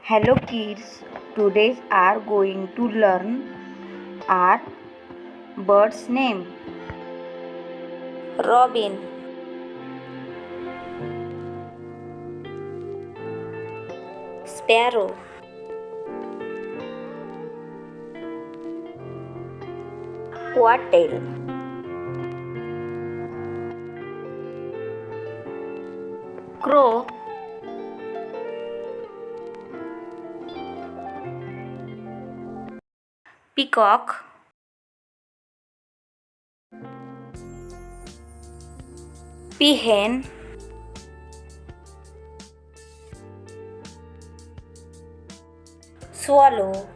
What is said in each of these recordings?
Hello kids, today are going to learn our bird's name. Robin, Sparrow, Whitetail, Crow, Peacock, Peahen, Swallow,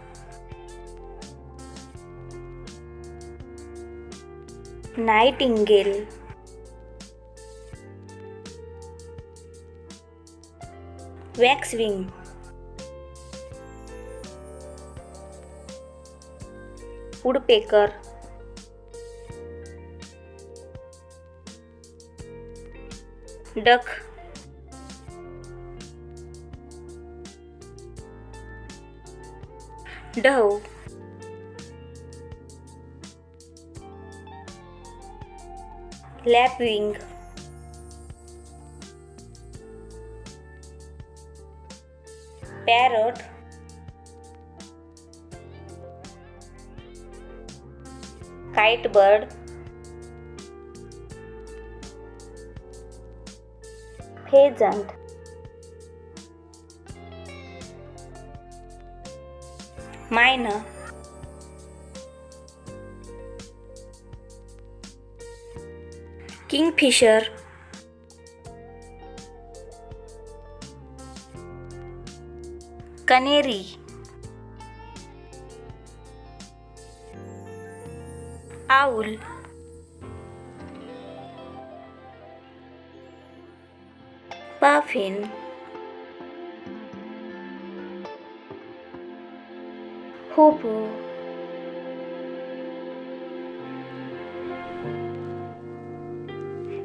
Nightingale, Waxwing, Woodpecker, Duck, Dove, Lapwing, Parrot, Kite bird, Pheasant, Myna, Kingfisher, Canary, Owl, Puffin, Hoopoe,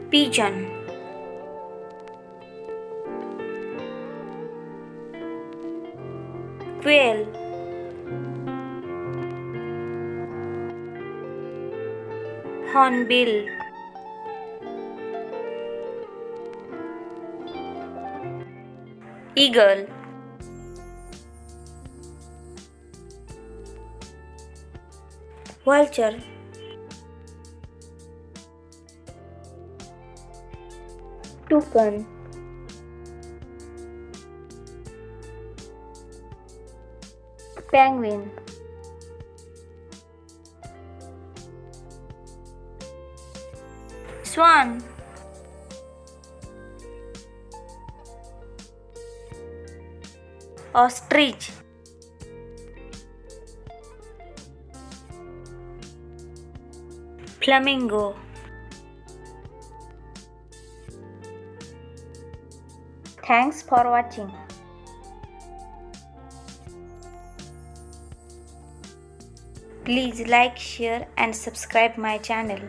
Pigeon, Quail, Hornbill, Eagle, Vulture, Toucan, Penguin, Swan, Ostrich, Flamingo. Thanks for watching. Please like, share and subscribe my channel.